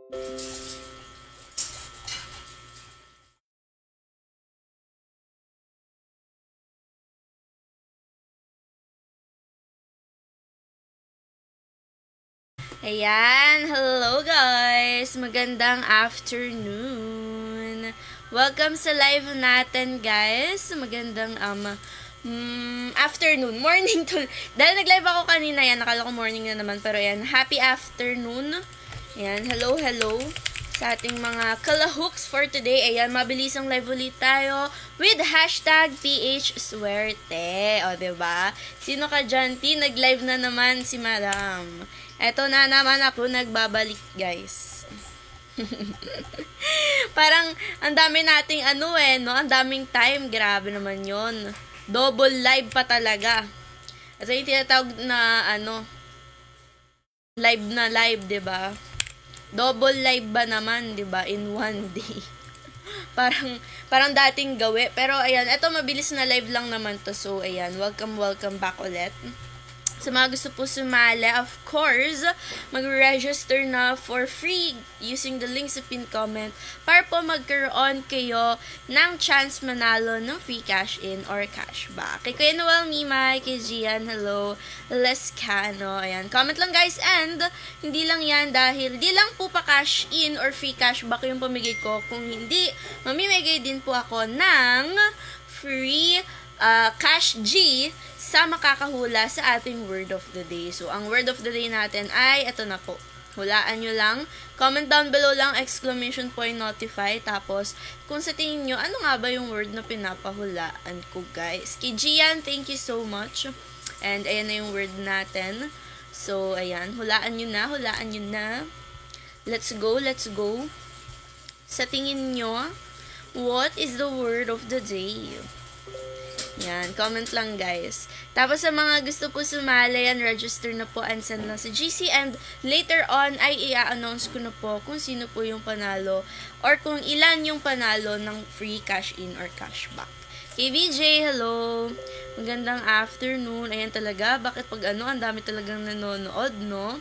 Ayan, hello guys! Magandang afternoon! Welcome sa live natin guys! Magandang afternoon, morning to... Dahil nag-live ako kanina yan, nakala ko morning na naman, pero yan, happy afternoon! Ayan, hello, hello! Sa ating mga kalahooks for today. Ayan, mabilisang live ulit tayo with hashtag PHSwerte. O, diba? Sino ka dyan? Nag-live na naman si Madam. Eto na naman ako nagbabalik, guys. Parang, ang dami nating no? Ang daming time. Grabe naman yon. Double live pa talaga. Ito yung tinatawag na, live na live, diba? Double live ba naman, 'di ba, in one day. parang dating gawi, pero ayan, eto mabilis na live lang naman to. So ayan, welcome back ulit. Sa mga gusto po sumali, of course, mag-register na for free using the link sa pin comment para po magkaroon kayo ng chance manalo ng free cash in or cashback. Kay Kuya Noel Mimay, kay Gian, hello, Lescano, ayan. Comment lang guys, and hindi lang yan dahil di lang po pa cash in or free cashback yung pamigay ko. Kung hindi, mamimigay din po ako ng free cash G sa makakahula sa ating word of the day. So, ang word of the day natin ay, ito na po. Hulaan nyo lang. Comment down below lang, exclamation point notify. Tapos, kung sa tingin nyo, ano nga ba yung word na pinapahulaan ko, guys? Kay Gian, thank you so much. And, ayan na yung word natin. So, ayan. Hulaan nyo na. Let's go. Sa tingin nyo, what is the word of the day? Yan, comment lang guys. Tapos sa mga gusto po sumali yan, register na po and send lang sa GC, and later on ay i-announce ko na po kung sino po yung panalo or kung ilan yung panalo ng free cash in or cashback. KVJ, hello! Magandang afternoon. Ayan talaga, bakit pag ang dami talagang nanonood, no?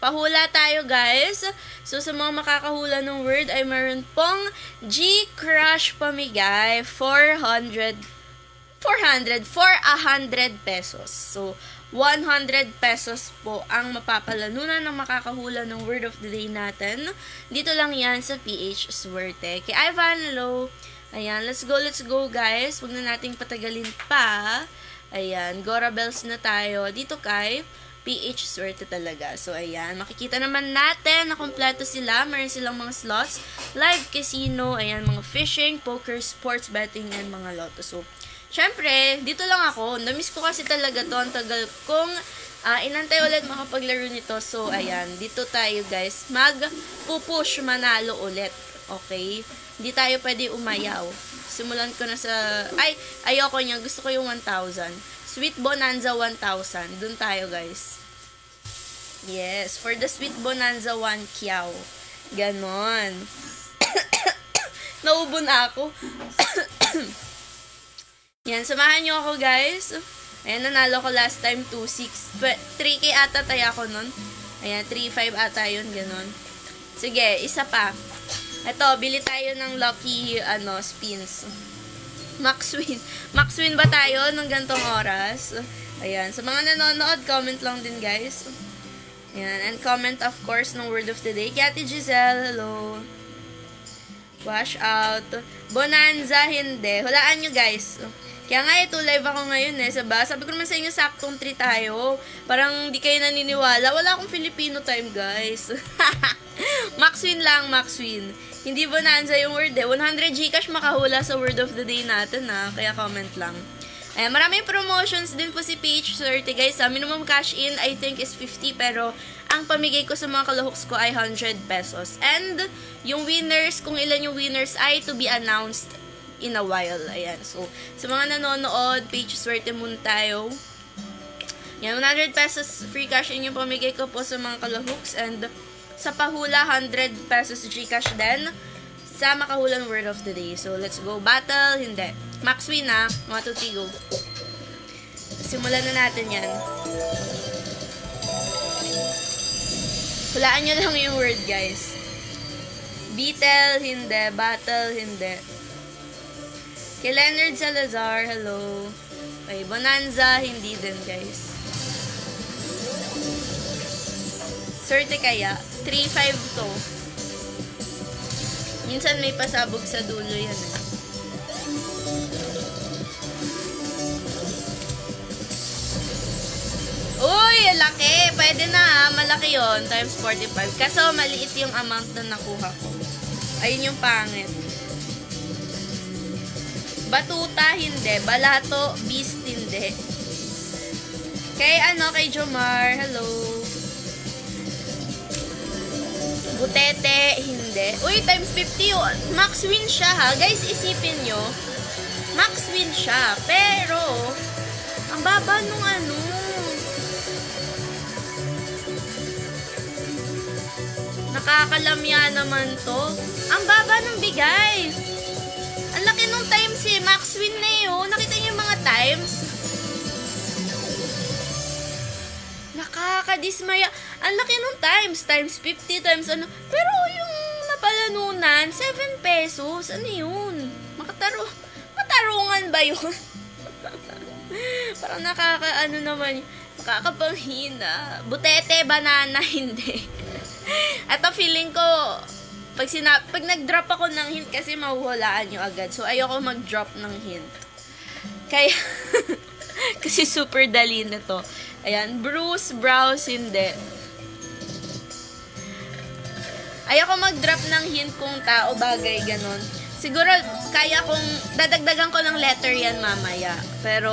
Pahula tayo guys. So sa mga makakahula ng word ay meron pong G-Crush pamigay 400 for 100 pesos. So, 100 pesos po ang mapapalanunan ng makakahula ng word of the day natin. Dito lang yan sa PH Swerte. Kay Ivan, hello. Ayan, let's go guys. Huwag na nating patagalin pa. Ayan, Gora Bells na tayo. Dito kay PH Swerte talaga. So, ayan, makikita naman natin na kompleto sila. Meron silang mga slots, live casino, ayan, mga fishing, poker, sports betting, and mga lotto. So, syempre, dito lang ako. Namiss ko kasi talaga to. Ang tagal kong inantay ulit makapaglaro nito. So, ayan. Dito tayo, guys. Mag-pupush manalo ulit. Okay? Hindi tayo pwede umayaw. Simulan ko na sa... ayoko niya. Gusto ko yung 1,000. Sweet Bonanza 1,000. Dun tayo, guys. Yes. For the Sweet Bonanza 1 kiyaw. Ganon. Naubo na ako. Yan, samahan nyo ako guys. Ayan, nanalo ko last time 2,600. 3K ata tayo ako nun. Ayan, 3,500 ata yun, ganon. Sige, isa pa. Ito, bili tayo ng lucky, spins. Max win ba tayo ng gantong oras? Ayan, sa mga nanonood, comment lang din guys. Ayan, and comment of course ng word of the day. Ate Giselle, hello. Wash out. Bonanza, hindi. Hulaan nyo guys. Kaya nga ito, live ako ngayon sabi ko naman sa inyo, saktong 3 tayo. Parang di kayo naniniwala. Wala akong Filipino time, guys. Max win lang, max win. Hindi bonanza yung word 100 Gcash makahula sa word of the day natin, Kaya comment lang. Ayan, maraming promotions din po si PH30, guys. Minimum cash in, I think, is 50. Pero, ang pamigay ko sa mga kalahooks ko ay 100 pesos. And, yung winners, kung ilan yung winners, ay to be announced in a while. Ayan. So, sa mga nanonood, page swerte muna tayo. Yan, 100 pesos free cash in yung pamigay ko po sa mga kalahooks. And, sa pahula, 100 pesos Gcash din sa makahulang word of the day. So, let's go. Battle, hindi. Max win 1, 2, 3, go. Simulan na natin yan. Hulaan nyo lang yung word, guys. Beetle, hindi. Battle, hindi. Kay Leonard Salazar, hello. Okay, Bonanza, hindi din, guys. Swerte kaya, 3-5 to. Minsan may pasabog sa dulo yan eh. Uy, laki! Pwede na malaki yon times 45. Kaso maliit yung amount na nakuha ko. Ayun yung pangit. Batuta, hindi. Balato, beast, hindi. Kay Jomar, hello. Butete, hindi. Uy, times 50 yun. Max win siya ha. Guys, isipin nyo. Max win siya. Pero, ang baba nung nakakalamya naman to. Ang baba ng bigay. Ang laki nung times eh. Max win na yun. Nakita niyo yung mga times? Nakakadismaya. Ang laki nung times. Times 50, times ano. Pero yung napalanunan, 7 pesos. Ano yun? Matarungan ba yun? Parang naman. Nakakapanghina. Butete, banana, hindi. Ato feeling ko, pag nag-drop ako ng hint kasi mahuhulaan nyo agad. So, ayoko mag-drop ng hint. Kaya, kasi super dali na to. Ayan, Bruce, Browse, hindi. Ayoko mag-drop ng hint kung tao, bagay, ganon. Siguro, kaya kong, dadagdagan ko ng letter yan mamaya. Pero,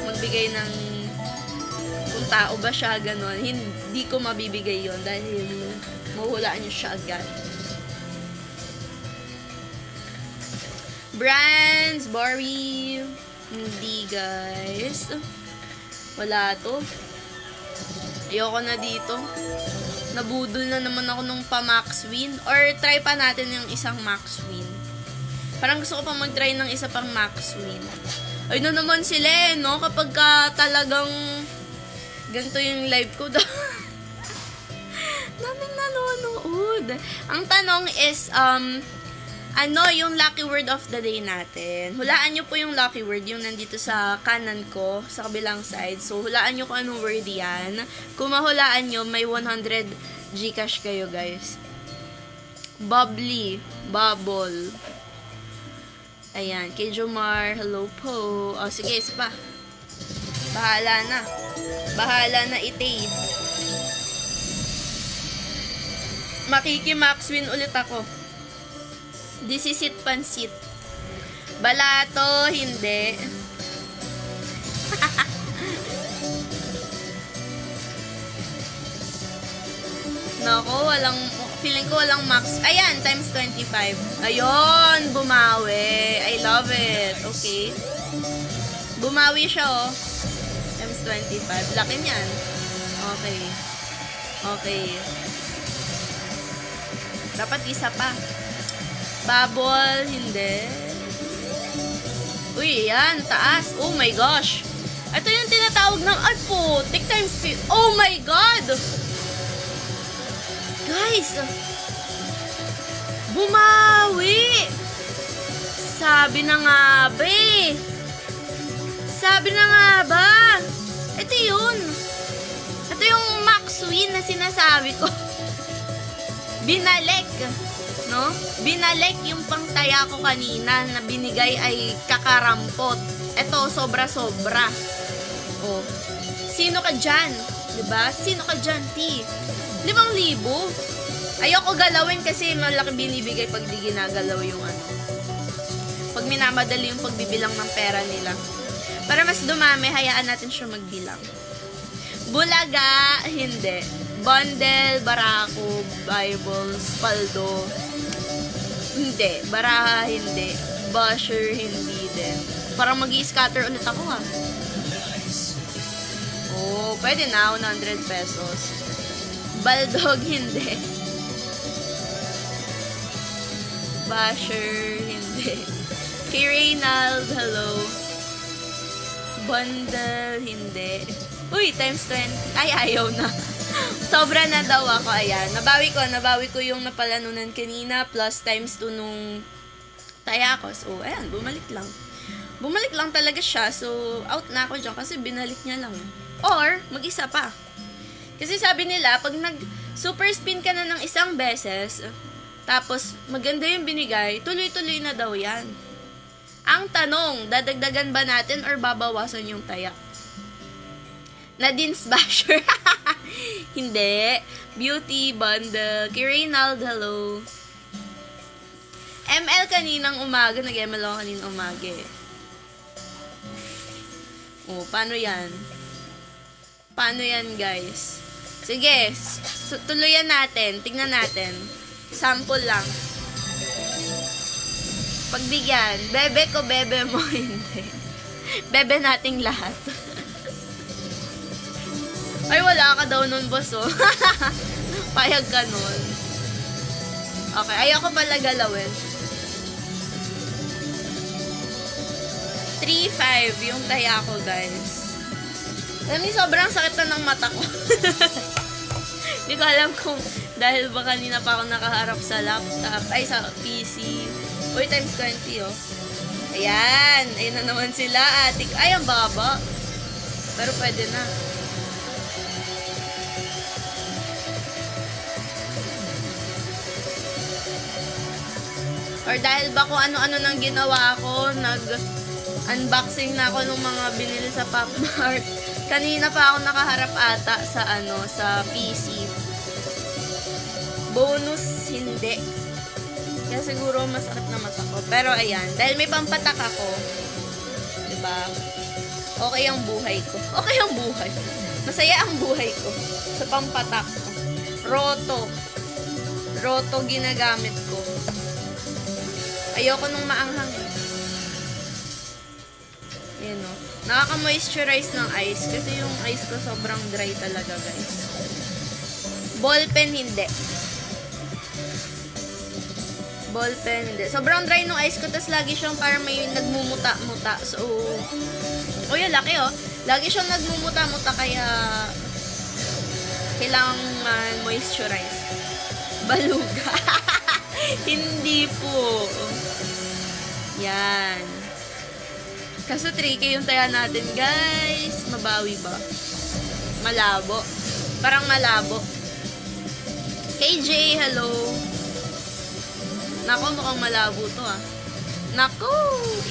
magbigay ng kung tao ba siya, ganon. Hindi ko mabibigay yon dahil mahuhulaan nyo siya agad. Brands, Bori, hindi guys. Wala to. Ayoko na dito. Nabudol na naman ako nung pa-max win. Or try pa natin yung isang max win. Parang gusto ko pa mag-try ng isa pang max win. Ay na naman sila eh, no? Kapag talagang ganito yung live ko. Daming nanonood. Ang tanong is, ano yung lucky word of the day natin? Hulaan nyo po yung lucky word, yung nandito sa kanan ko, sa kabilang side. So, hulaan nyo kung anong word yan. Kung mahulaan nyo, may 100 Gcash kayo, guys. Bubbly. Bubble. Ayan. Kay Jomar, hello po. O, sige, isa pa. Bahala na. Bahala na itay. Makiki-max win ulit ako. Disisit pansit. Balato, hindi. Nako, feeling ko walang max. Ayan, times 25. Ayun, bumawi. I love it. Okay. Bumawi siya, oh. Times 25. Laki niyan. Okay. Okay. Dapat isa pa. Bubble, hindi. Uy, yan, taas. Oh my gosh. Ito yung tinatawag ng, ay po, take times 5. Oh my God! Guys, bumawi! Sabi na nga ba eh. Sabi na nga ba? Ito yun. Ito yung max win na sinasabi ko. Binalik. No? Binalik yung pangtaya ko kanina na binigay ay kakarampot. Ito, sobra-sobra. Oh. Sino ka dyan? Diba? Sino ka dyan, T? 5,000. Ayoko galawin kasi malaki binibigay pag di ginagalaw yung ano. Pag minamadali yung pagbibilang ng pera nila. Para mas dumami, hayaan natin siya magbilang. Bulaga, hindi. Bundle, barako, Bibles, paldo. Hindi. Baraha, hindi. Basher, hindi din. Parang mag-i-scatter ulit ako ha. Oh, pwede na. 100 pesos. Baldog, hindi. Basher, hindi. Kay Reynald, hello. Bundle, hindi. Uy, times 20. Ay, ayaw na. Sobra na daw ako, ayan. Nabawi ko yung napalanunan kanina, plus times 2 nung taya ko. So, ayan, bumalik lang. Bumalik lang talaga siya, so out na ako dyan kasi binalik niya lang. Or, mag-isa pa. Kasi sabi nila, pag nag-super spin ka na ng isang beses, tapos maganda yung binigay, tuloy-tuloy na daw yan. Ang tanong, dadagdagan ba natin or babawasan yung taya? Nadine's Basher. Hindi. Beauty Bundle. Kay Reynald, hello. ML kaninang umaga. Nag-ML ako kaninang umaga eh. Oh, paano yan? Paano yan, guys? Sige, tuluyan natin. Tignan natin. Sample lang. Pagbigyan. Bebe ko, bebe mo. Hindi. Bebe nating lahat. Ay, wala ka daw nun, boss, oh. Payag ka nun. Okay, ayoko pala galawin. 3-5 yung taya ko, guys. Alam niyo, sobrang sakit na ng mata ko. Hindi ko alam kung dahil ba kanina pa ako nakaharap sa laptop, ay sa PC. Uy, times 20, oh. Ayan, ayun na naman sila, atik. Ay, ang baba. Pero pwede na. Or dahil ba kung ano-ano nang ginawa ko, nag-unboxing na ako ng mga binili sa Pop Mart. Kanina pa ako nakaharap ata sa sa PC. Bonus, hindi. Kaya siguro masakit na mata ko. Pero ayan, dahil may pampatak ako, diba? Okay ang buhay ko. Okay ang buhay. Masaya ang buhay ko sa pampatak ko. Roto ginagamit ko. Ayoko nung maanghang eh. Ayan o. Nakaka-moisturize ng ice kasi yung ice ko sobrang dry talaga, guys. Ballpen, hindi. Ballpen, hindi. Sobrang dry nung ice ko, tas lagi siyang parang may nagmumuta-muta. So, oh yun, laki oh. Lagi siyang nagmumuta-muta kaya kailangan moisturize. Baluga. Hindi po. Yan. Kaso tricky yung taya natin, guys. Mabawi ba? Malabo. Parang malabo. KJ, hello. Nako, mukhang malabo to ah. Nako,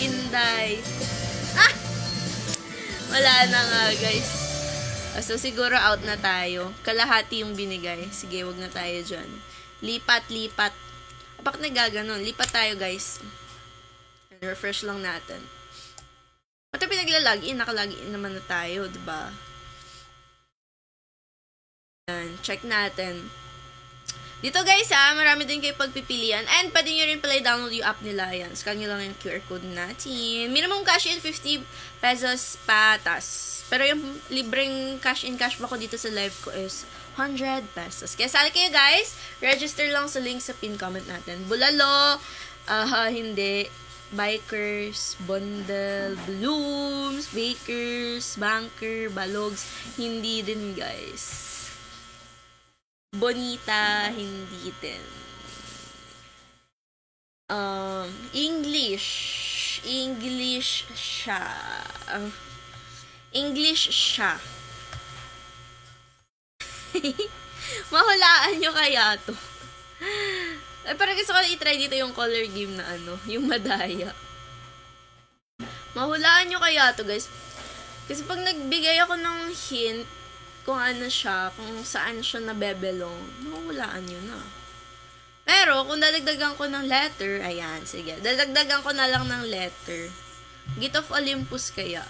Inday. Ah! Wala na nga, guys. So, siguro out na tayo. Kalahati yung binigay. Sige, wag na tayo dyan. Lipat. Bakit nagaganon? Lipat tayo, guys. And refresh lang natin. Pati pinaglalagin, nakalagin naman na tayo, diba? Yan, check natin. Dito, guys, marami din kayo pagpipilian. And pwede nyo rin pala i-download yung app nila. Yan, scan nyo lang yung QR code natin. Minimum cash in 50 pesos patas. Pero yung libreng cash in cash back ko dito sa live ko is 100 pesos. Kaya sali kayo, guys. Register lang sa link sa pin comment natin. Bulalo, hindi. Bikers, Bundle, Blooms, Bakers, Banker, Balogs. Hindi din, guys. Bonita, hindi din. English siya. Mahulaan nyo kaya to. Ay, parang gusto ko na i-try dito yung color game na yung madaya. Mahulaan nyo kaya to, guys. Kasi pag nagbigay ako ng hint kung ano siya, kung saan siya nabebelong, mahulaan nyo na. Pero, kung dadagdagan ko ng letter, ayan, sige. Dadagdagan ko na lang ng letter. Gate of Olympus kaya.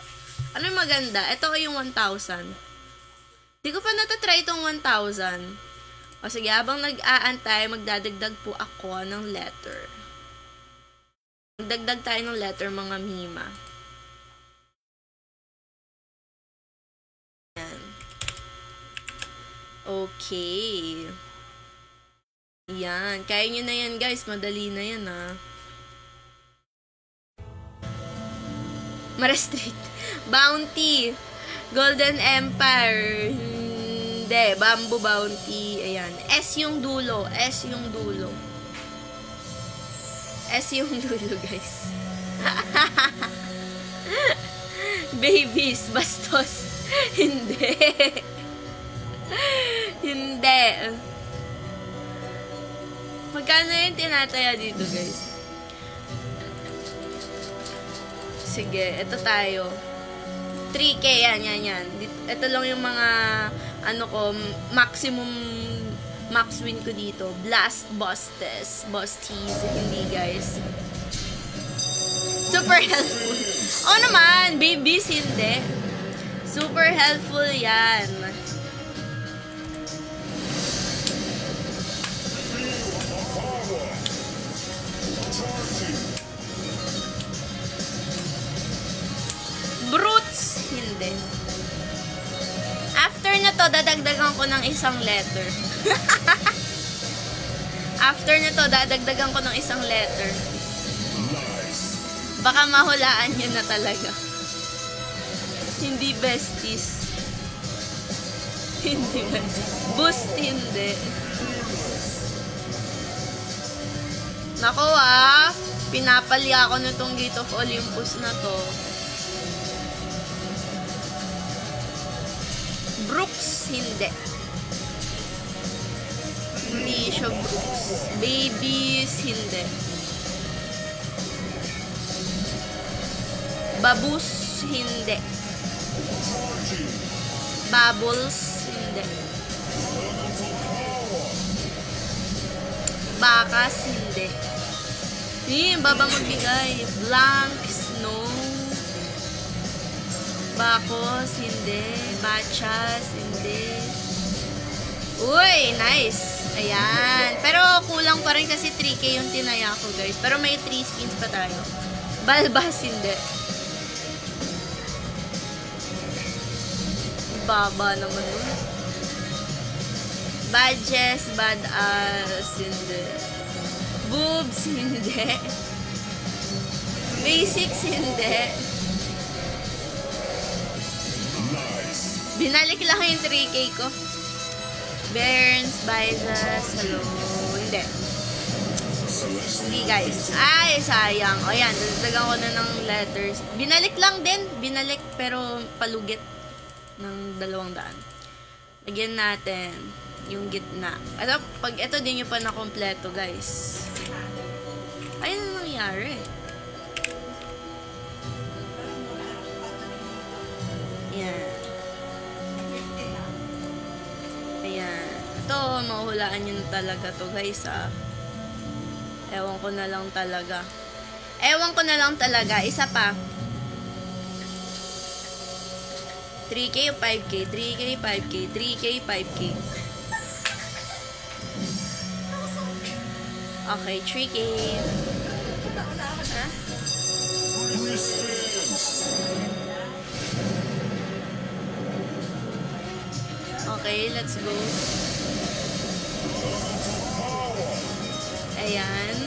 Ano yung maganda? Ito yung 1,000. Di ko pa natatry itong 1,000. O sige, habang nag-aantay, magdadagdag po ako ng letter. Magdagdag tayo ng letter, mga mima. Yan. Okay. Yan. Kaya nyo na yan, guys. Madali na yan, ha. Ma-restrict. Bounty. Golden Empire. Hindi, Bamboo Bounty. Ayan. S yung dulo. S yung dulo. S yung dulo, guys. Babies, bastos. Hindi. Hindi. Magkano yung tinataya dito, guys? Sige, ito tayo. 3K, yan. Ito lang yung mga, maximum max win ko dito. Blast Bostes. Bosties. Hindi, guys. Super helpful. Oh naman, babies, hindi. Super helpful yan. Brutes, hindi. After na to, dadagdagan ko ng isang letter. After na to, dadagdagan ko ng isang letter. Baka mahulaan nyo na talaga. Hindi besties. Hindi besties. Boost, hindi. Nako pinapalya ako nitong Gate of Olympus na to. Brooks, hindi. Hindi siya Brooks. Babies, hindi. Babus, hindi. Bubbles, hindi. Bakas, hindi. Baba magbigay. Blank, snow. Bakos, hindi. Bachas, hindi. Uy, nice. Ayan. Pero kulang pa rin kasi 3K yung tinaya ko, guys. Pero may 3 skins pa tayo. Balbas, hindi. Baba naman nun. Badges, badass, hindi. Boobs, hindi. Basics, hindi. Binalik lang yung 3K ko. Bairns, Bizas, hello. Hindi. Hindi, guys. Ay, sayang. O yan, dadagan ko na ng letters. Binalik lang din. Binalik, pero palugit ng 200. Lagyan natin yung gitna. Ito, pag ito din yung pa na kompleto, guys. Ayun na nangyari. Yan. Ayan. Ito, mahuhulaan nyo na talaga to, guys, Ewan ko na lang talaga. Isa pa. 3K o 5K? 3K, 5K. 3K, 5K. Okay, 3K. Ha? Okay, let's go. Ayan.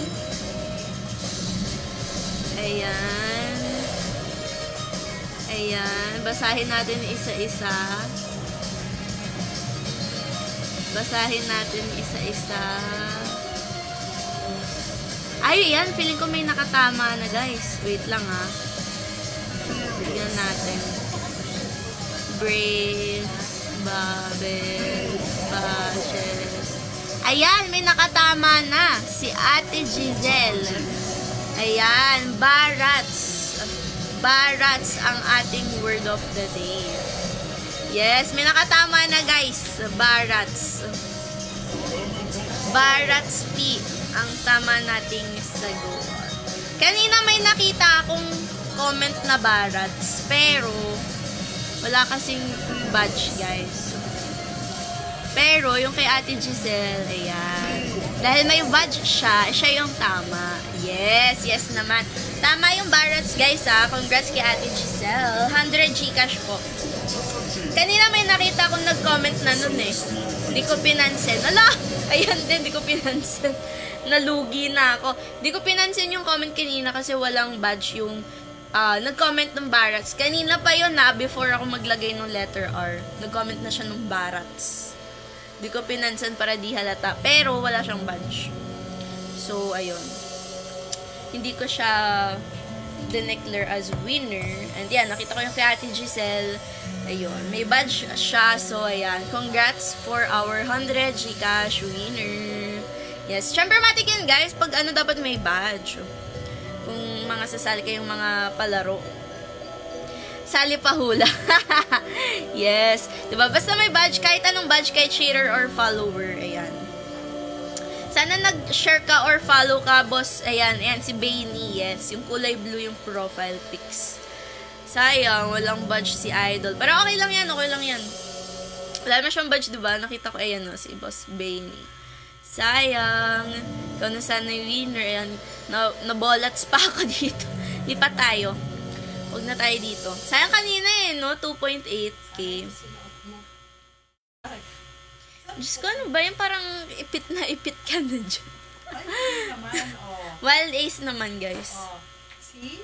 Ayan. Ayan. Basahin natin isa-isa. Ay, ayan. Feeling ko may nakatama na, guys. Wait lang, Tignan natin. Braves, bubbles, bashes. Ayan, may nakatama na. Si Ate Giselle. Ayan, Barats. Barats ang ating word of the day. Yes, may nakatama na, guys. Barats. Barats P ang tama nating sagot. Kanina may nakita akong comment na Barats, pero wala kasing badge, guys. Pero yung kay Ate Giselle, ayan. Dahil may badge siya yung tama. Yes naman. Tama yung Barats, guys, Congrats kay Ate Giselle. 100 Gcash po. Kanina may nakita akong nag-comment na nun Di ko pinansin. Ala! Ayan din, di ko pinansin. Nalugi na ako. Di ko pinansin yung comment kanina kasi walang badge yung nag-comment ng Barats. Kanina pa yun na, before ako maglagay ng letter R. Nag-comment na siya ng Barats. Di ko pinansan para di halata. Pero wala siyang badge. So, ayun. Hindi ko siya dineclare as winner. And yan, nakita ko yung kay Ate Giselle. Ayun, may badge siya. So, ayan. Congrats for our 100 Gcash winner. Yes, syempre matik yan guys. Pag ano, dapat may badge. Kung mga sasali kayong mga palaro. Sali pa hula. Yes. Diba? Basta may badge, kahit anong badge, kahit cheater or follower. Ayan. Sana nag-share ka or follow ka, boss. Ayan, ayan, si Bainey. Yes, yung kulay blue yung profile pics. Sayang, walang badge si Idol. Pero okay lang yan, okay lang yan. Wala na siyang badge, diba? Nakita ko, ayan, no, si boss Bainey. Sayang. Ikaw na sana yung winner. Ayan, nabolats pa ako dito. Di pa tayo. Huwag na tayo dito. Sayang kanina no? 2.8k. Diyos ko, ano ba yung parang ipit na ipit ka na dyan. Ay, naman, oh. Wild Ace naman, guys. Oh. See?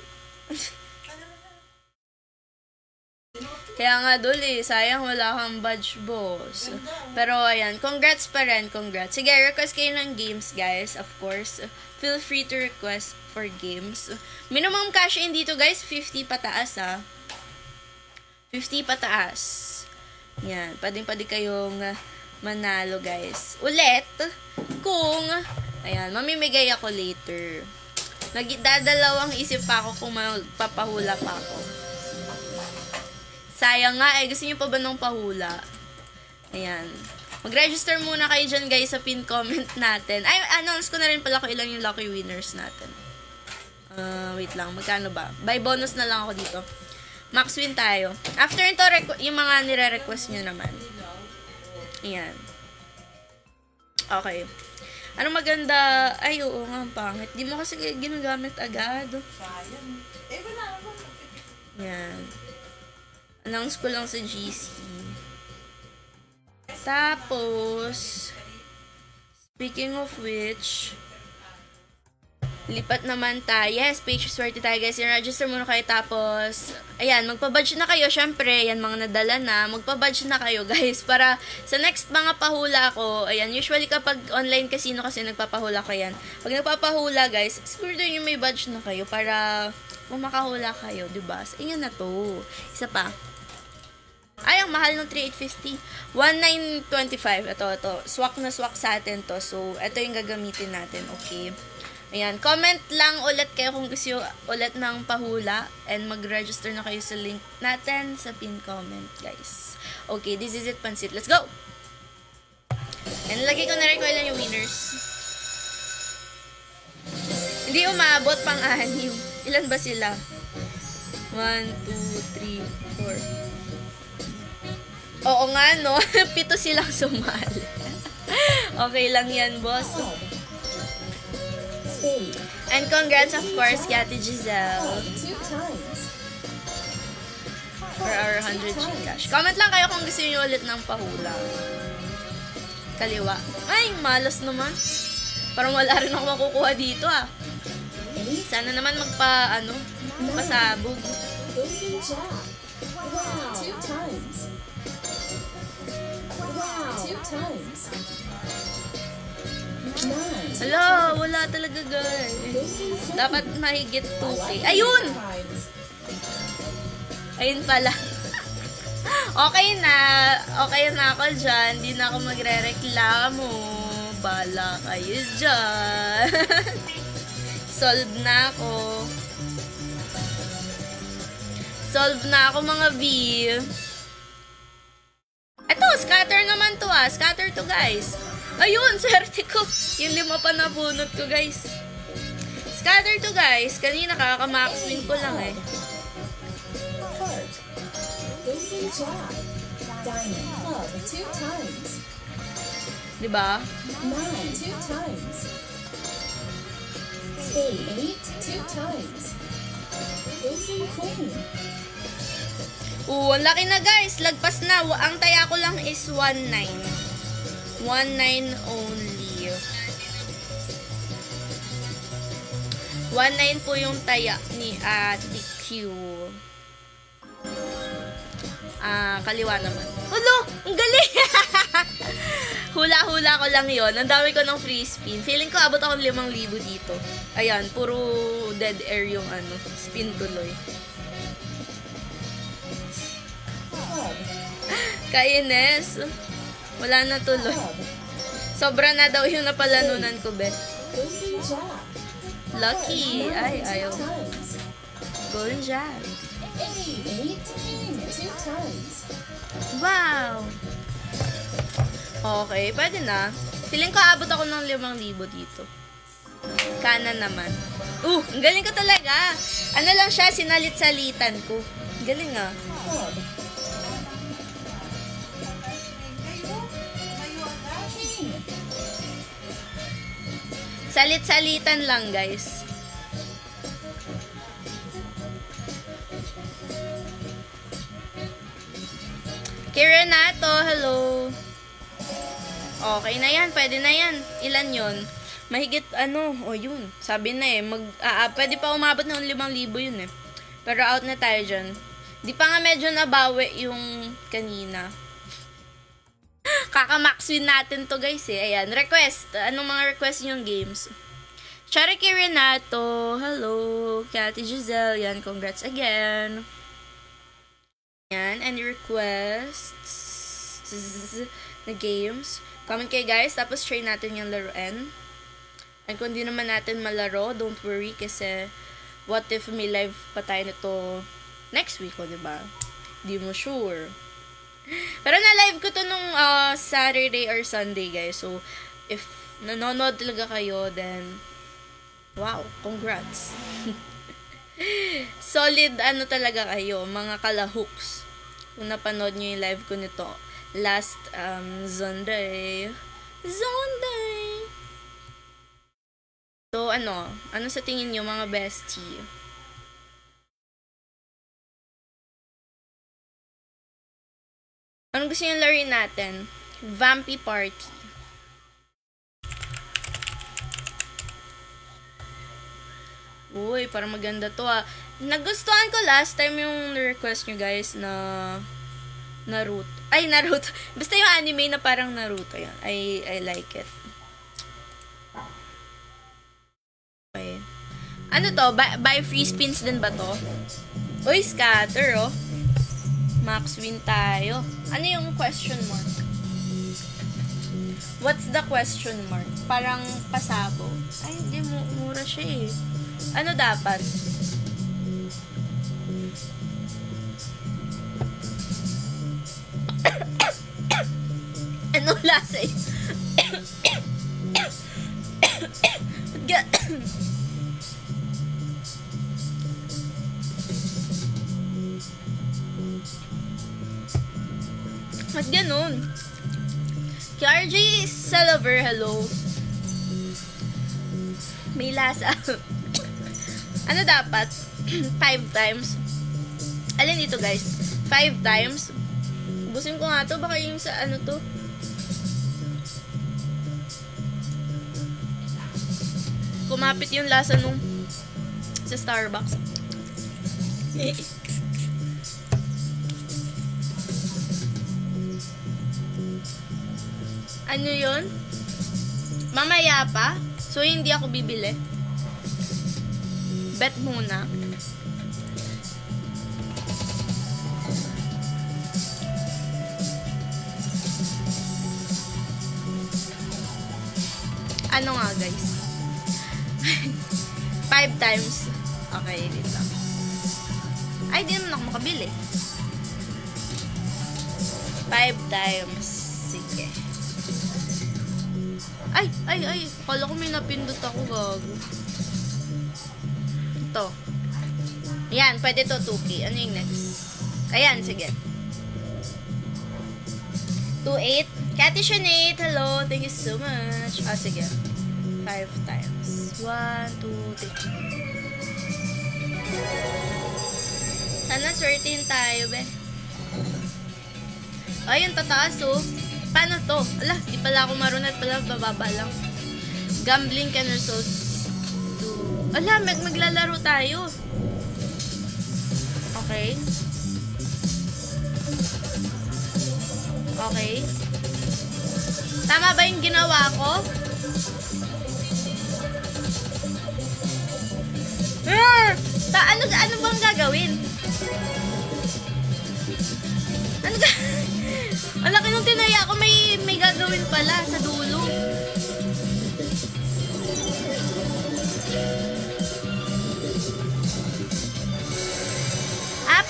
Kaya nga sayang wala kang badge, boss. Pero ayan, congrats pa rin, congrats. Sige, request kayo ng games, guys, of course. Feel free to request for games. Minimum cash in dito, guys, 50 pataas, 50 pataas. Yan, pwede kayong manalo, guys. Ulit, kung, ayan, mamimigay ako later. Dadalawang isip pa ako kung magpapahula pa ako. Sayang nga gusto niyo pa ba ng pahula? Ayan. Mag-register muna kayo dyan guys sa pin comment natin. Ay, announce ko na rin pala kung ilan yung lucky winners natin. Wait lang, magkano ba? By bonus na lang ako dito. Max win tayo. After ito, yung mga nire-request nyo naman. Ayan. Okay. Anong maganda? Ay, oo nga, pangit. Di mo kasi ginagamit agad. Sayang. Wala naman. Yan. Announce ko lang sa GC. Tapos, speaking of which, lipat naman tayo. Yes, page swerte tayo guys. I-register muna kayo tapos, ayan, magpa-badge na kayo. Syempre, yan mga nadala na. Magpa-badge na kayo guys. Para sa next mga pahula ko, ayan, usually kapag online casino kasi nagpapahula ko yan. Pag nagpapahula guys, siguro yung may badge na kayo para kung makahula kayo, diba? So, inyo na to. Isa pa. Ay, ang mahal ng 3,850. 1,925. Ito. Swak na swak sa atin to. So, ito yung gagamitin natin. Okay. Ayan. Comment lang ulit kayo kung gusto ulit ng pahula. And mag-register na kayo sa link natin sa pin comment, guys. Okay, this is it, Pansit. Let's go! And lagay ko na rin kung ilan yung winners. Hindi umabot pang 6. Ilan ba sila? 1, 2, 3, 4. Oo nga, no? 7 silang sumali. Okay lang yan, boss. And congrats, of course, kay Ate Giselle. For our 100 Gcash. Comment lang kayo kung gusto niyo ulit ng pahula. Kaliwa. Ay, malas naman. Parang wala rin ako makukuha dito, Sana naman pasabog. Wow. 2 times. Wow. 2 times. 9. Hala, wala talaga guys. Dapat mahigit 2K. Ayun! Ayun pala. Okay na ako dyan. Hindi na ako magre-reklamo. Bala kayo dyan. Solve na ako mga V. Eto, scatter naman to Scatter to guys. Ayun, swerte ko. Yung 5 pa nabunot ko guys. Scatter to guys. Kanina kakamax win ko lang Heart. Golden Jack. Diamond Club 2 times. Diba? 9 2 times. Spade 8 2 times. Golden Queen. Ang laki na guys. Lagpas na. Ang taya ko lang is 1.9. 1.9 only. 1.9 po yung taya ni Ate Q. Q. Kaliwa naman. Hulo! Ang galing! Hula-hula ko lang yon. Ang dami ko ng free spin. Feeling ko abot ako ng 5,000 dito. Ayan, puro dead air yung spin tuloy. Club. Kainis. Wala na tuloy. Club. Sobra na daw yung napalanunan ko, be. Golden Jab. Lucky. Ay, ayaw. 2 times. Golden Jab. 8 2 times. Wow! Okay, pwede na. Feeling ko abot ako ng 5,000 dito. Kanan naman. Ang galing ko talaga. Ano lang siya, sinalit-salitan ko. Galing ah. Club. Kayo agad. King. Salit-salitan lang, guys. Kirenato, hello. Okay na yan, pwede na yan. Ilan yon? Mahigit yun. Sabi na pwede pa umabot ng 5,000 yun eh. Pero out na tayo dyan. Di pa nga medyo nabawi yung kanina. Kaka-max win natin to guys eh. Ayan, request. Anong mga request yung games? Charity Renato, hello. Cathy Giselle, yan, congrats again. Yan, any requests na games? Comment kayo guys, tapos try natin yung laruan. And kung di naman natin malaro, don't worry kasi what if may live pa tayo nito next week, diba? Di mo sure. Pero na-live ko to nung Saturday or Sunday guys. So, if nanonood talaga kayo, then wow, congrats. Solid talaga kayo, mga kalahooks. Kung napanood nyo yung live ko nito last Sunday. So ano sa tingin nyo mga bestie? Anong gusto nyo laruin natin? Vampy Party. Uy, parang maganda to ah. Nagustuhan ko last time yung request nyo guys na Naruto. Ay, Naruto. Basta yung anime na parang Naruto yan. I like it. Okay. Ano to? Buy free spins din ba to? Uy, scatter oh. Max win tayo. Ano yung question mark? What's the question mark? Parang pasabo. Ay, hindi. Mura siya eh. Ano dapat? Ano lasa eh? Ba't ganun? KRJ Salaver, hello. May lasa. Ano dapat? 5 times. Alin dito guys? 5 times. Ubusin ko nga to. Baka yung sa ano to. Kumapit yung lasa nung sa Starbucks. Ano yun? Mamaya pa? So, hindi ako bibili. Bet muna. Ano nga, guys? 5 times. Okay, dito lang. Ay, di naman ako makabili. 5 times. Sige. Ay! Kala ko may napindot ako, gago. Ito. Ayan, pwede to 2K. Ano yung next? Ayan, sige. 2-8. Cathy Sinead, hello. Thank you so much. Sige. 5 times. 1, 2, 3. Sana swertein tayo, be. Ay, yung tataas, oh. Paano to? Ala, di pala ako marunong at pala bababa lang. Gambling can result to... Ala, maglalaro tayo. Okay. Okay. Tama ba yung ginawa ko? Ano bang gagawin? Ang laki nung tinaya ko, may gagawin pala sa dulo.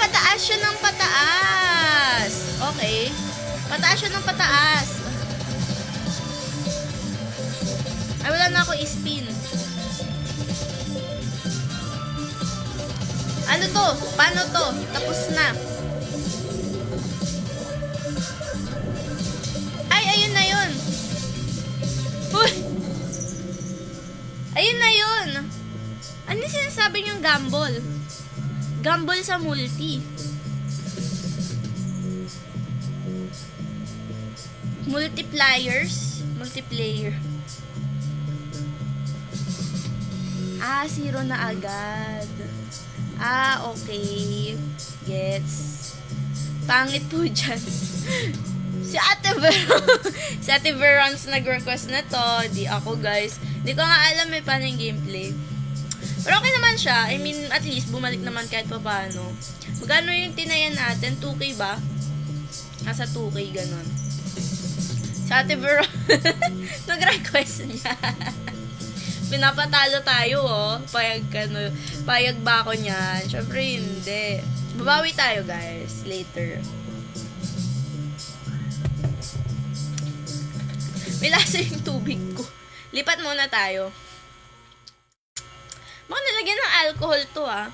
Pataas siya ng pataas. Okay. Pataas siya ng pataas. Ay, wala na ako i-spin. Ano to? Paano to? Tapos na. Ay, ayun na yun. Uy! Ayun na yun. Ano yung sinasabi niyong gamble? Gamble sa multi. Multiplayer. Zero na agad. Okay. Gets. Pangit po dyan. Si Ate Verons nag-request na to. Di ako, guys. Di ko nga alam paano yung gameplay. Pero okay naman siya. I mean, at least, bumalik naman kahit pa paano. Magkano yung tinayan natin? 2K ba? Nasa 2K, ganun. Sa Ate Veron, nag-request niya. Pinapatalo tayo, oh. Payag ba ako niyan? Syempre, hindi. Babawi tayo, guys. Later. May lasa yung tubig ko. Lipat muna tayo. Baka nilagyan ng alcohol to, ah.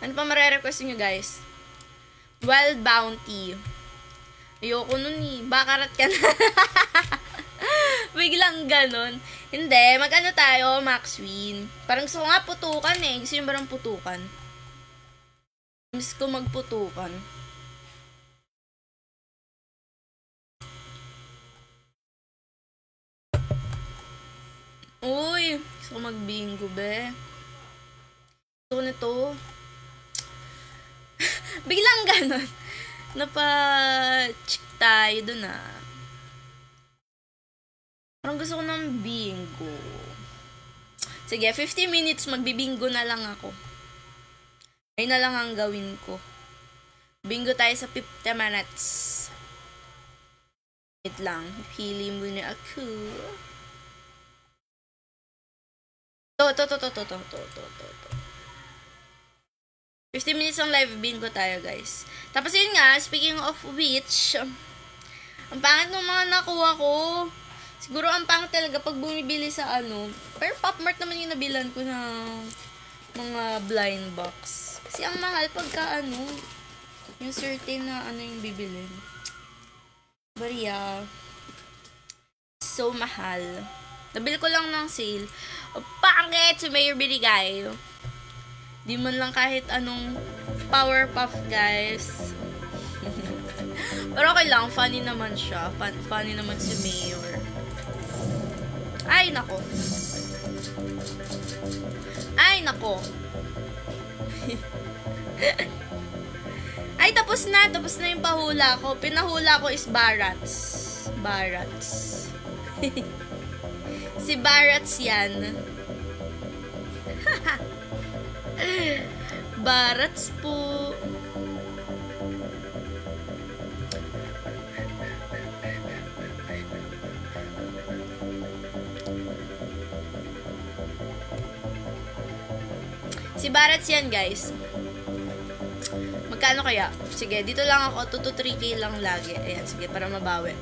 Ano pa mare-request nyo, guys? Wild Bounty. Ayoko nun eh. Bakarat ka na. Biglang ganon. Hindi. Mag-ano tayo, Max Win. Parang gusto ko nga putukan eh. Gusto nyo ba ng putukan? Gusto ko magputukan. Uy, gusto ko mag-bingo, be. Gusto ko nito. Biglang ganon. Napa-chick tayo dun, ah. Parang gusto ko ng bingo. Sige, 50 minutes, magbibingo na lang ako. Ayun na lang ang gawin ko. Bingo tayo sa 50 minutes. Wait lang. Pili muna ako. To. 50 minutes ng live bingo tayo, guys. Tapos yun nga, speaking of which, ang pangit ng mga nakuha ko. Siguro ang pangit talaga pag bumibili sa ano. Pero Pop Mart naman yung nabilan ko ng mga blind box. Kasi ang mahal pagka ano, yung certain na ano yung bibilin. But yeah, so mahal. Nabili ko lang ng sale. O, pangit! Si Mayor binigay. Di man lang kahit anong Powerpuff, guys. Pero okay lang, funny naman siya. Funny naman si Mayor. Ay, nako. Ay, nako. Ay, tapos na yung pahula ko. Pinahula ko is Barats. Si Barats yan. Barats po. Si Barats yan, guys. Magkano kaya? Sige, dito lang ako. 2 to 3K lang lagi. Ayan, sige, para mabawi.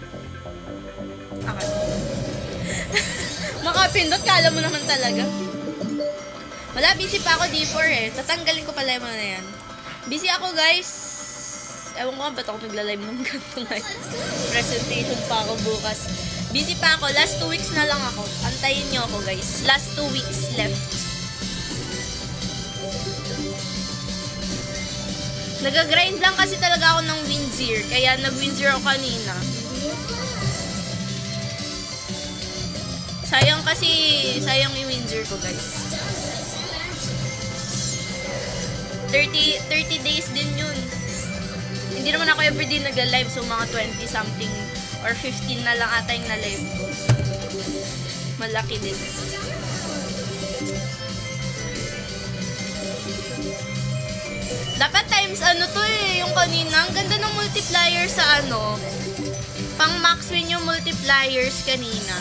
Okay. Makapindot, kala mo naman talaga. Wala, busy pa ako D4 eh. Tatanggalin ko pala yung mga na yan. Busy ako, guys. Ewan ko nga, ba't ako nagla-live ng ganito ngayon? Presentation pa ako bukas. Busy pa ako. Last 2 weeks na lang ako. Antayin nyo ako, guys. Last 2 weeks left. Nag-grind lang kasi talaga ako ng Windsor. Kaya nag-Windsor ako kanina. Sayang kasi, sayang yung Windsor ko, guys. 30 days din yun. Hindi naman ako everyday nag-live, so mga 20 something or 15 na lang ata yung na-live ko. Malaki din. Dapat times ano to eh, yung kanina. Ang ganda ng multiplier sa ano. Pang max win yung multipliers kanina.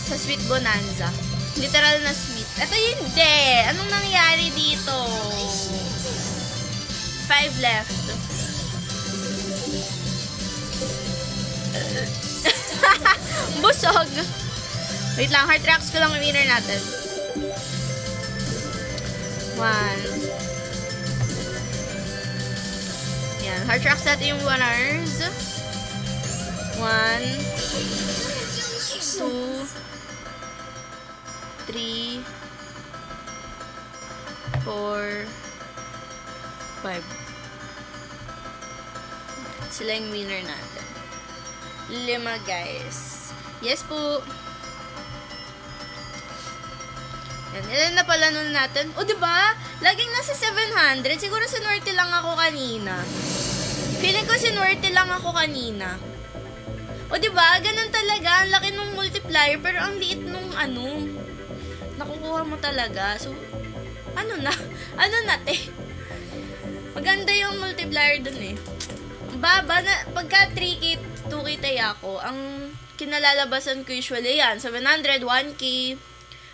Sa Sweet Bonanza. Literal na sweet. Ito hindi. Anong nangyari dito? 5 left. Busog. Wait lang, heart rocks ko lang yung winner natin. 1. Yan, heart rocks natin yung winners. 1, 2, 3, 4, 5. Sila yung winner natin. 5, guys. Yes po. Yan. Ilan na pala nun natin? O, diba? Laging nasa 700. Siguro sinwerte lang ako kanina. Feeling ko sinwerte lang ako kanina. O, diba? Ganun talaga. Ang laki nung multiplier. Pero ang liit nung ano. Nakukuha mo talaga. So, ano na? Ano na, te? Maganda yung multiplier dun eh. Baba na, pagka 3K, 2K tayo ako, ang kinalalabasan ko usually yan, 700, 1K,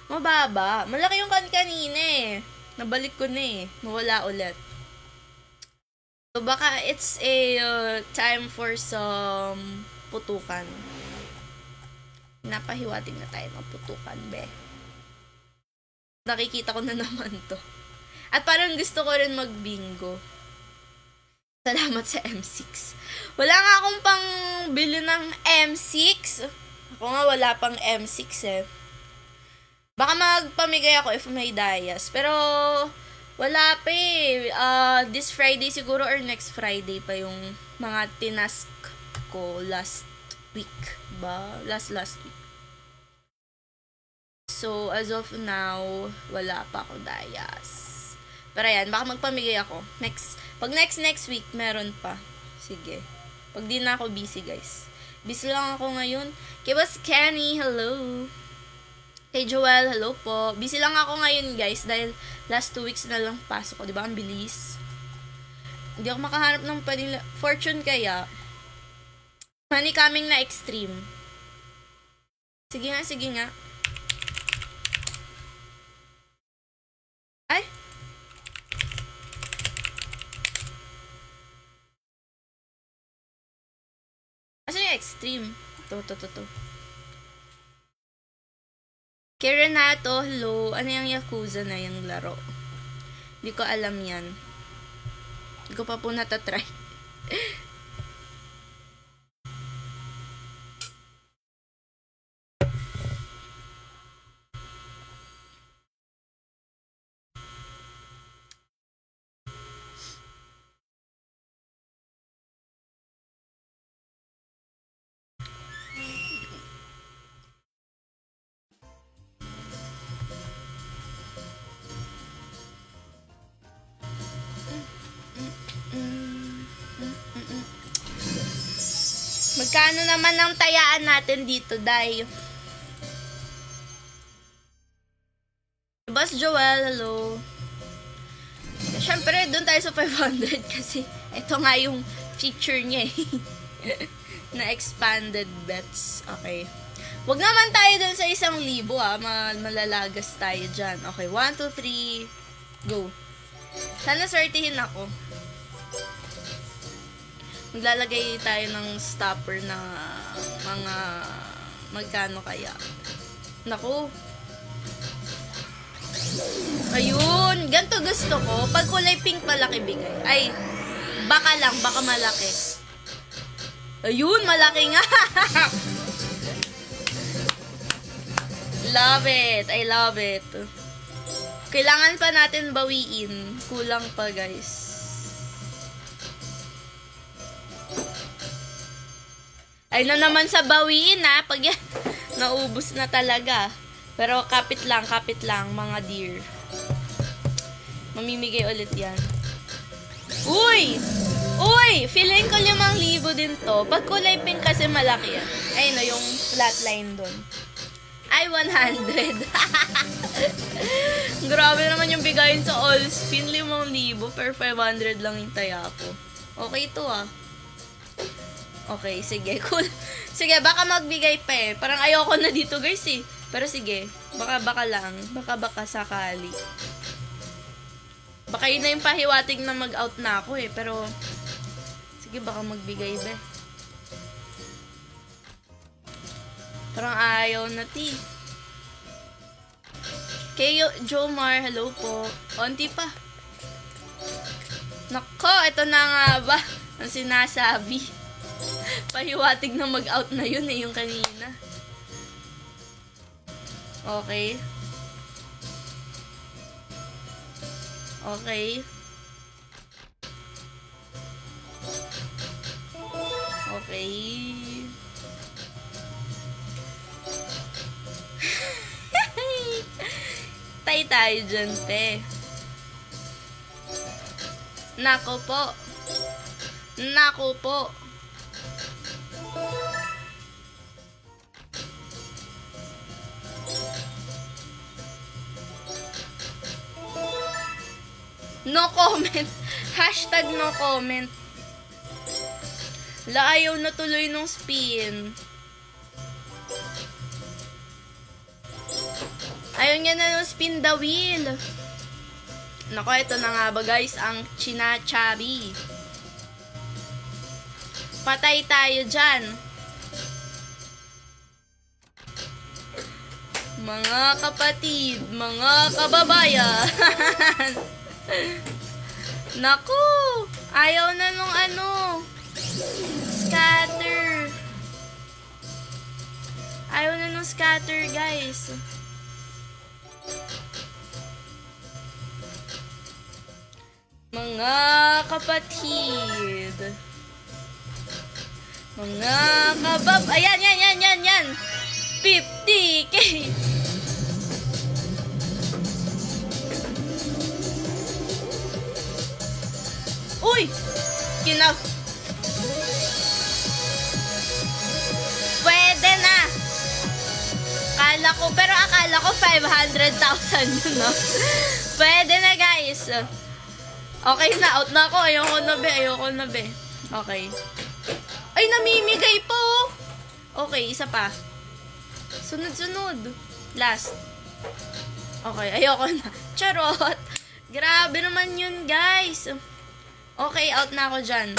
mababa. Malaki yung kanina eh. Nabalik ko na eh. Mawala ulit. So, baka it's a time for some putukan. Napahiwatig na tayo ng putukan, be. Nakikita ko na naman to. At parang gusto ko rin mag-bingo. Salamat sa M6. Wala nga akong pang bili ng M6. Ako nga wala pang M6 eh. Baka magpamigay ako if may dayas. Pero wala pa eh. This Friday siguro or next Friday pa yung mga tinask ko last week. Ba? Last week. So, as of now, wala pa ako dayas. Pero yan, baka magpamigay ako. Pag next week, meron pa. Sige. Pag di na ako busy, guys. Busy lang ako ngayon. Kay Boss Kenny, hello. Kay Joel, hello po. Busy lang ako ngayon, guys, dahil last 2 weeks na lang pasok ko. Diba? Ang bilis. Hindi ako makahanap ng fortune kaya. Money coming na extreme. Sige nga. Ay! Asan yung extreme? To. Kay Renato, hello. Ano yung Yakuza na yung laro? Hindi ko alam yan. Hindi ko pa po natatry. Magkano naman ang tayaan natin dito, Day? Boss Joel, hello. Siyempre, doon tayo sa 500 kasi ito nga yung feature niya eh. Na expanded bets. Okay. Wag naman tayo doon sa 1,000 malalagas tayo dyan. Okay, 1, 2, 3, go. Sana swertihin ako. Maglalagay tayo ng stopper na mga magkano kaya. Naku. Ayun, ganito gusto ko. Pag kulay pink malaki bigay. Ay, baka malaki. Ayun, malaki nga. Love it. I love it. Kailangan pa natin bawiin. Kulang pa, guys. Ay na naman sa bawiin ha. Pag yan, naubos na talaga. Pero kapit lang mga dear. Mamimigay ulit yan. Uy! Uy! Feeling ko 5,000 din to. Pag kulay pink kasi malaki yan. Ayun no, yung flatline dun. Ay, 100. Grabe naman yung bigayin sa all spin. 5,000 per 500 lang yung taya ko. Okay to ah. Okay, sige. Cool. Sige, baka magbigay pa eh. Parang ayoko na dito guys eh. Pero sige, baka lang. Baka sakali. Baka yun na yung pahiwatig na mag-out na ako eh. Pero, sige, baka magbigay be. Parang ayaw na ti. Kay Jomar, hello po. Onti pa. Nako, ito na nga ba ang sinasabi. Pahiwatig na mag-out na yun eh, yung kanina. Okay. Okay. Okay. Tay tayo dyan, te. Nako po. Nako po. No comment. Hashtag no comment. Ayaw na tuloy nung spin. Ayaw niya na nung spin the wheel. Nako, ito na nga ba guys, ang chinachabi. Patay tayo dyan. Mga kapatid, mga kababayan. Naku! Ayaw na nung scatter. Ayaw na nung scatter, guys. Mga kapatid. Mga kabab... Ayan, yan. 50K. Uy! Pwede na. Akala ko 500,000 yun, no? Pwede na, guys. Okay na, out na ako. Ayoko na, be. Okay. Ay, namimigay po. Okay, isa pa. Sunod. Last. Okay, ayoko na. Charot. Grabe naman yun, guys. Okay, out na ako dyan.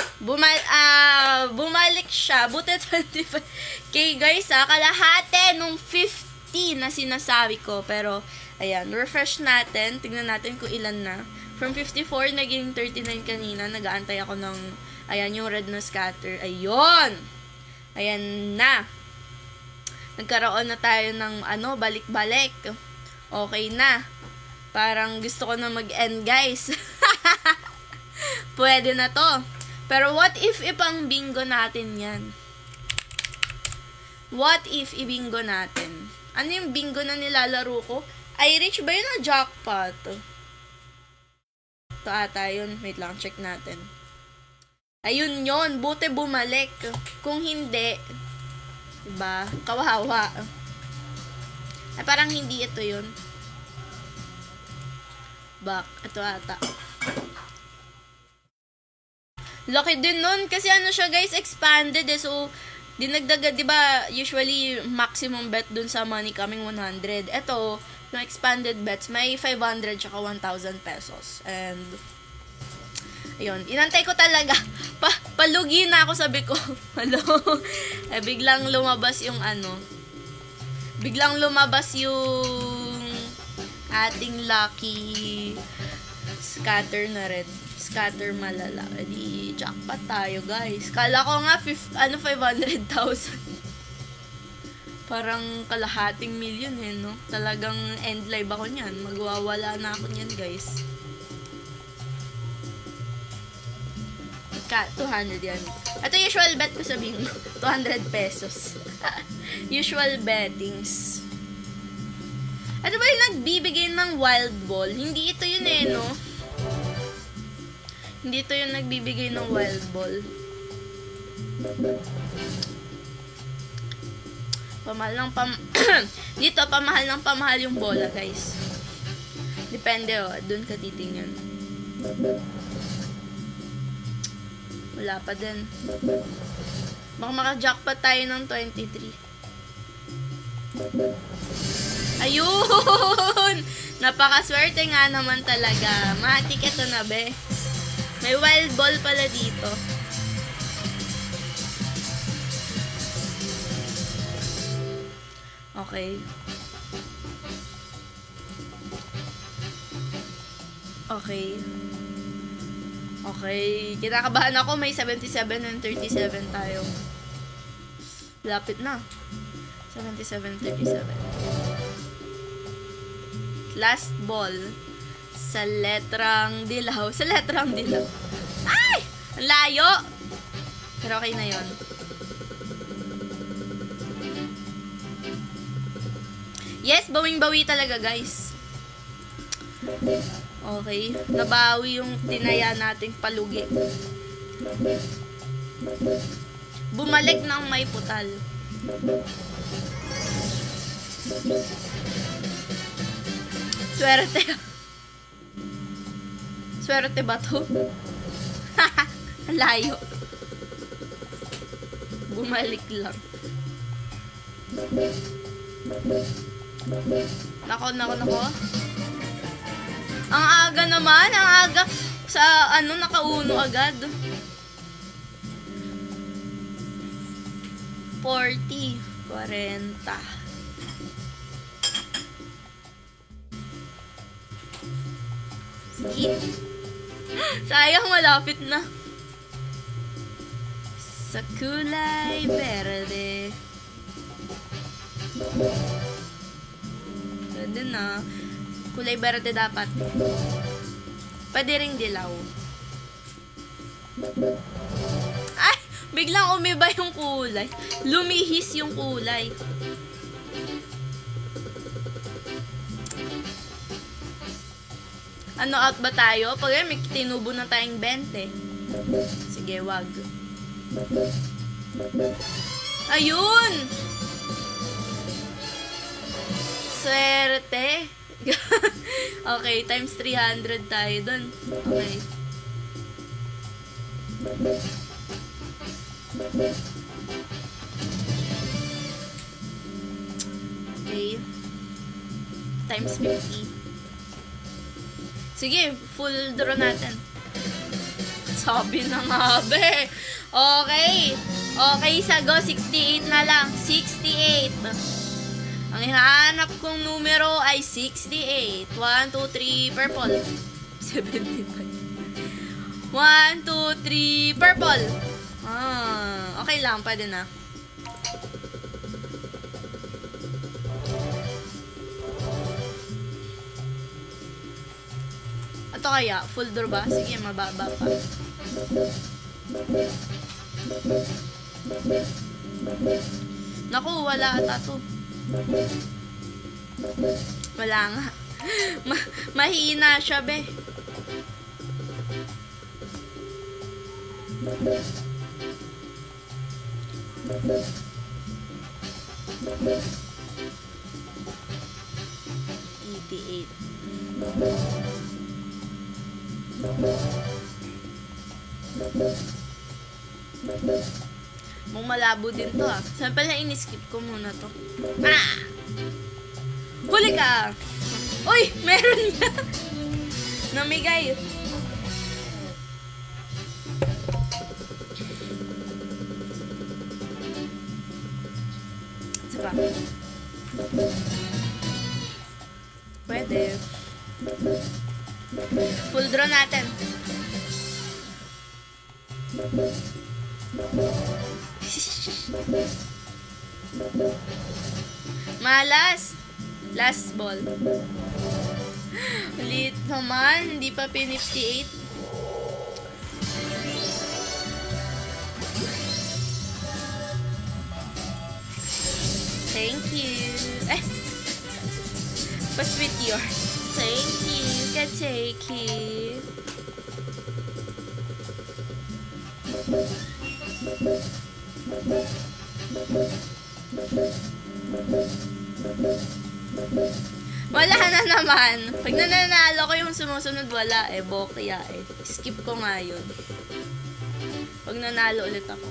Bumalik siya. Buti 25K, guys, ha. Kalahati nung 50 na sinasabi ko. Pero, ayan, refresh natin. Tingnan natin kung ilan na. From 54, naging 39 kanina. Nag-aantay ako ng, ayan, yung red na scatter. Ayun! Ayan na. Nagkaroon na tayo ng, balik-balik. Okay na. Parang gusto ko na mag-end, guys. Pwede na to. Pero what if ipang bingo natin yan? What if ibingo natin? Ano yung bingo na nilalaro ko? Irish ba yun o jackpot? Ito ata yun. Wait lang, check natin. Ayun yun. Buti bumalik. Kung hindi, diba? Kawawa. Ay, parang hindi ito yun. Back. Ito ata. Laki din nun. Kasi siya guys, expanded eh. So, dinagdaga, diba, usually, maximum bet dun sa Money Coming 100. Ito, yung expanded bets, may 500 tsaka 1,000 pesos. And, ayun, inantay ko talaga. Palugi na ako, sabi ko. Hello? Biglang lumabas yung biglang lumabas yung ating lucky scatter na red. Scatter malala. Di jackpot tayo, guys. Kala ko nga 500,000. Parang kalahating million no? Talagang end live ako niyan. Magwawala na ako niyan, guys. 200 yan. Ito usual bet ko sa bingo. 200 pesos. Usual bettings. Ano ba yung nagbibigay ng wild ball? Hindi ito yun eh, no? Hindi ito yung nagbibigay ng wild ball. Pamahal ng dito, pamahal yung bola, guys. Depende, oh. Doon ka titingnan. Wala pa din. Baka maka-jackpot tayo ng 23. Ayun! Napakaswerte nga naman talaga. Matik ito na, be. May wild ball pala dito. Okay. Okay. Okay. Kinakabahan ako. May 77 and 37 tayo. Lapit na. 77-37. Last ball. Sa letrang dilaw. Sa letrang dilaw. Ay! Ang layo! Pero okay na yon. Yes, bawing-bawi talaga, guys. Okay. Nabawi yung tinaya nating palugi. Bumalik ng may putal. Swerte. Swerte ba to? Ang layo. Bumalik lang. Nako. Ang aga naman, ang aga. Sa ano, nakauno agad. 40. Sige. Sayang, malapit na. Sa kulay verde. Pwede na. Kulay verde dapat. Pwede ring dilaw. Ay! Biglang umiba yung kulay. Lumihis yung kulay. Ano, out ba tayo? Pag may tinubo na tayong 20. Sige, wag. Ayun! Swerte. Okay, times 300 tayo dun. Okay. Okay. Times 50. Sige, full draw natin. Sabi na nga, be. Okay. Okay, sago. 68 na lang. 68. Ang hinahanap kong numero ay 68. 1, 2, 3, purple. 75. 1, 2, 3, purple. Okay lang. Pwede na. Ito kaya, full draw ba? Sige, mababa pa. Naku, wala ata to. Wala nga. Mahina siya, be. $88. Mong malabo din to, ah. Saan pala in-skip ko muna to? Ah! Huli ka! Uy! Meron niya! Namigay. Isa pa. Pwede. Full draw natin. Malas. Last ball. Ulit naman. Hindi pa P58. Thank you. Pa-sweet your. Thank you. Can take it. Wala na naman. Pag nananalo ko yung sumusunod, wala eh. Bokya eh. Skip ko nga yun. Pag nanalo ulit ako.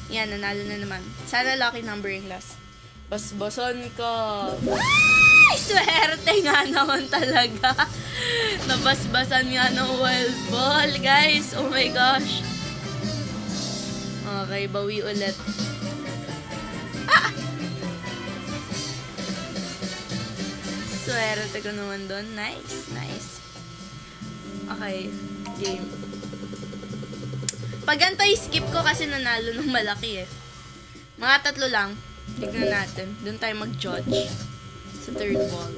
Yan, nanalo na naman. Sana lucky number yung last. Basbason ko. Ay, swerte nga naman talaga. Nabasbasan nga ng wild ball, guys. Oh my gosh. Okay, bawi ulit. Swerte ko naman doon. Nice, nice. Okay, game. Pag ganito, skip ko kasi nanalo ng malaki eh. Mga 3 lang. Tignan natin. Doon tayo mag-judge. Sa third ball.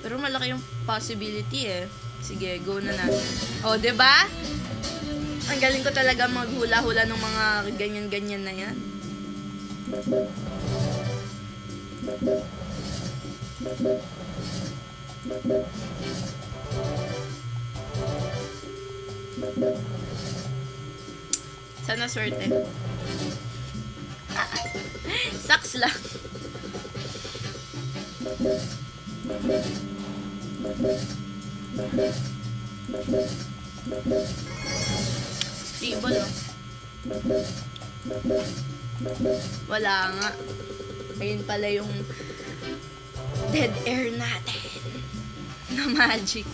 Pero malaki yung possibility eh. Sige, go na natin. O, diba? Ang galing ko talaga maghula-hula ng mga ganyan-ganyan na yan. Sana swerte. Sucks lang. Table, no? Wala nga. Ayun pala yung dead air natin. Na magic.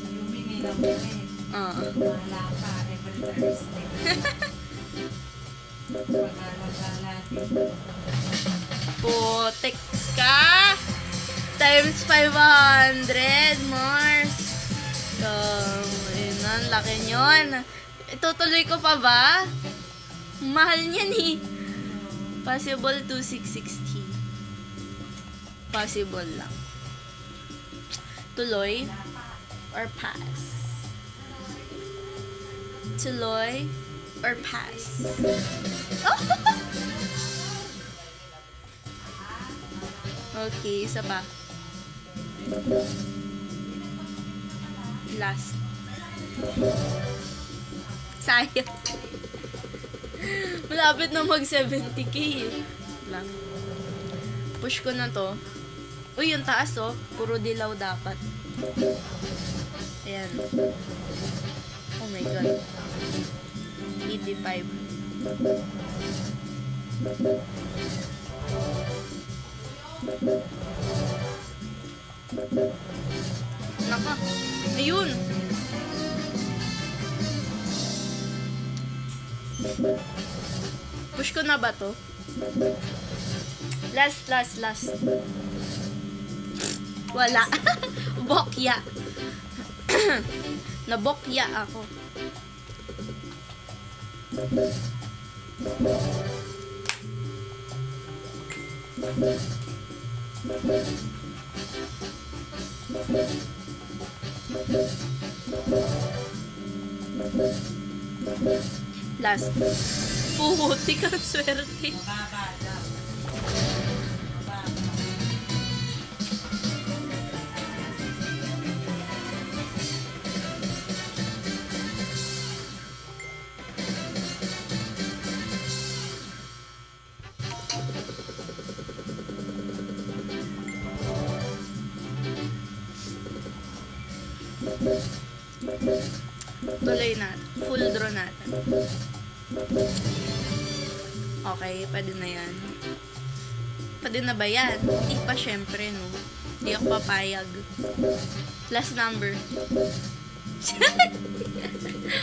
Humingi lang kami. Wala pa. Every Thursday. Pag-alagala din. Putik ka! Times 500, Mars. So, yun na, ang laki nyon. Itutuloy ko pa ba? Mahal niyan eh. Possible 2660. Possible lang. Tuloy or pass? Tuloy or pass? Oh! Okay, isa pa. Last. Sayang. Malapit na mag 70k lang. Push ko na to. Uy, yung taas oh. Puro dilaw dapat. Ayan. Oh my god. 85. Naka. Ayun. Push ko na ba to? Last. Wala. Bokya. Nabokya ako. Last. Puhuti kang swerte. Mababa daw. Mababa. Tuloy natin. Full draw natin. Okay, pwede na yan. Pwede na ba yan? Hindi pa syempre, no? Hindi ako papayag. Last number.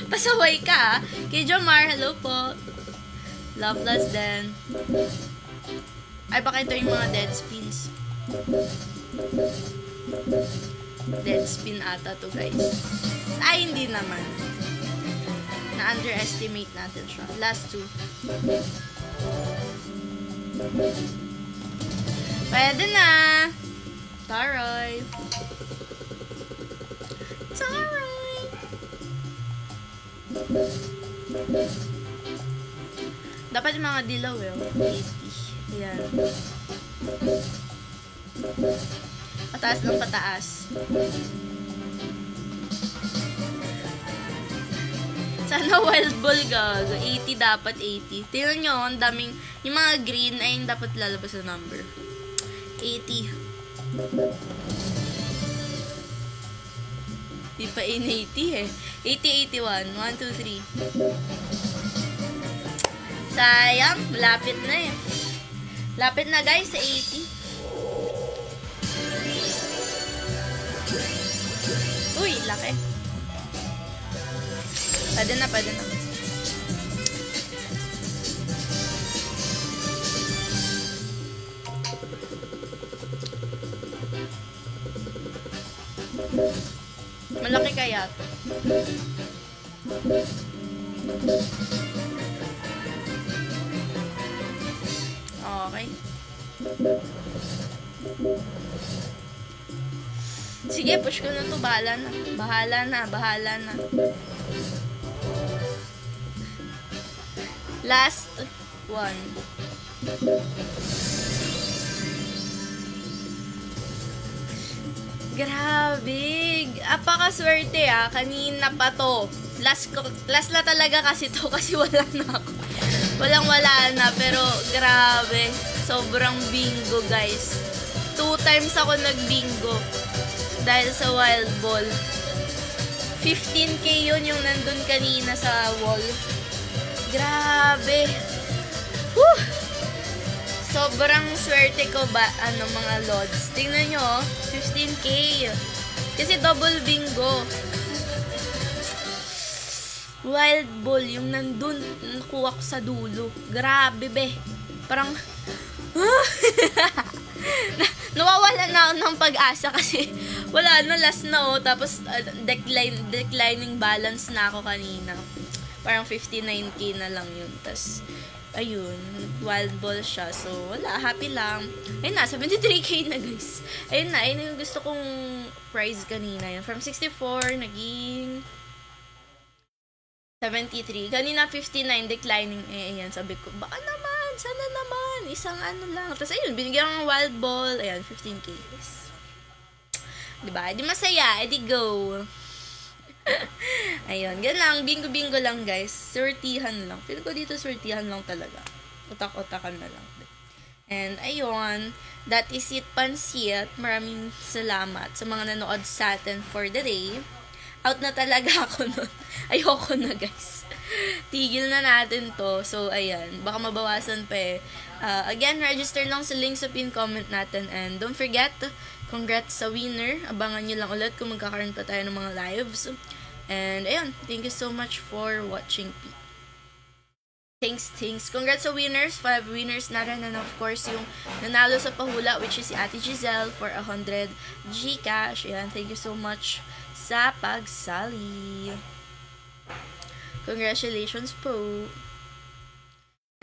Pasaway ka, ah. Kay Jomar, hello po. Loveless din. Ay, baka ito yung mga dead spins. Dead spin ata to, guys. Ay, hindi naman. Na-underestimate natin siya. Last two. Pwede na! Taray! Taray! Dapat yung mga dilaw eh. 80. Ayan. Pataas ng pataas. Sana wild ball gago. 80 dapat 80. Tingnan nyo, ang daming, yung mga green ay yung dapat lalabas na number. 80. Di pa in 80 eh. 80, 81. 1, 2, 3. Sayang, lapit na eh. Lapit na guys sa 80. Uy, laki. Pwede na, pwede na. Malaki kaya to. Okay. Sige, push ko na to. Bahala na. Bahala na. Bahala na. Last one. Grabe. Apakaswerte ah. Kanina pa to. Last na talaga kasi to kasi wala na ako. Walang-wala na. Pero grabe. Sobrang bingo guys. 2 times ako nag-bingo. Dahil sa wild ball. 15k yun yung nandun kanina sa wall. Grabe. Whew! Sobrang swerte ko ba, mga lods. Tingnan nyo, 15k. Kasi double bingo. Wild ball, yung nandun, nakuha ko sa dulo. Grabe, be. Parang, nawawala na ako ng pag-asa kasi wala na, last na tapos declining balance na ako kanina. Parang 59k na lang yun. Tapos, ayun, wild ball siya. So, wala, happy lang. Ayun na, 73k na guys. Ayun na, ayun yung gusto kong prize kanina. Yun. From 64, naging 73. Kanina 59, declining. Ayan, sabi ko, baka naman, sana naman, isang ano lang. Tapos ayun, binigyan ng wild ball. Ayan, 15k guys. Diba? Di masaya, edi go. Ayun, gan lang, bingo-bingo lang guys. Sortihan lang. Feel ko dito sortihan lang talaga. Utak-utakan na lang. And ayun, that is it, Pansit. Maraming salamat sa mga nanood sa atin for the day. Out na talaga ako nun. Ayoko na guys. Tigil na natin to. So ayan, baka mabawasan pa eh. Again, register lang sa link sa pin comment natin. And don't forget, congrats sa winner. Abangan nyo lang ulit kung magkakaroon pa tayo ng mga lives. And ayun, thank you so much for watching. Thanks. Congrats sa winners. 5 winners na rin. And of course, yung nanalo sa pahula, which is si Ate Giselle for 100 Gcash. Ayan, thank you so much sa pagsali. Congratulations po.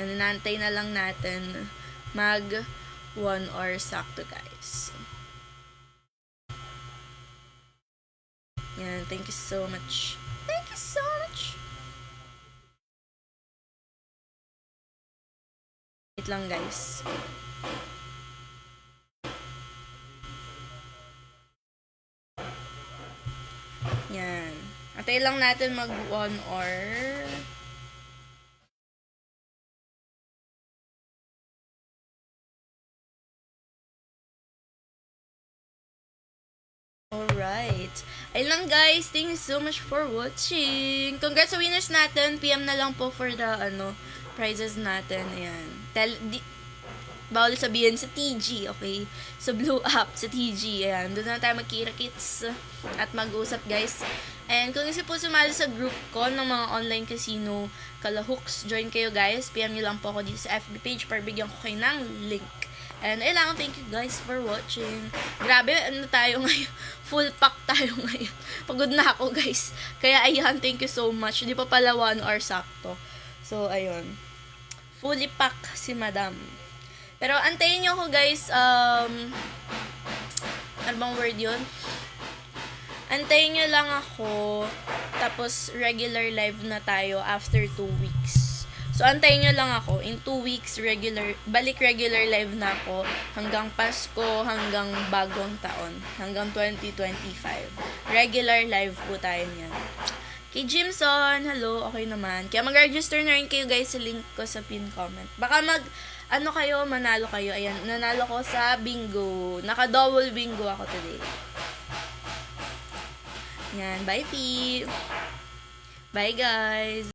Nanantay na lang natin mag 1 hour sakto guys. Yan, thank you so much. Thank you so much. Wait lang guys. Yan. Atay lang natin mag 1 hour. Alright. Ayun lang guys. Thank you so much for watching. Congrats sa winners natin. PM na lang po for the prizes natin. Ayan. Bawal sabihin sa TG, okay? So, Blue Up sa TG. Ayan. Doon na tayo magkira-kits at mag-usap guys. And kung gusto po sumali sa group ko ng mga online casino kalahooks, join kayo guys. PM nyo lang po ako dito sa FB page para bigyan ko kayo ng link. And ayun lang, thank you guys for watching. Grabe, ano tayo ngayon? Full pack tayo ngayon. Pagod na ako guys. Kaya ayan, thank you so much. Hindi pa pala 1 hour sakto. So, ayun. Fully pack si madam. Pero antayin nyo ako guys, ano bang word yun? Antayin nyo lang ako, tapos regular live na tayo after 2 weeks. So, antayin nyo lang ako. In 2 weeks, balik regular live na ako hanggang Pasko, hanggang bagong taon, hanggang 2025. Regular live po tayo niyan. Kay Jimson, hello, okay naman. Kaya mag-register na rin kayo guys sa link ko sa pin comment. Baka manalo kayo. Ayan, nanalo ko sa bingo. Naka-double bingo ako today. Yan, bye P. Bye guys.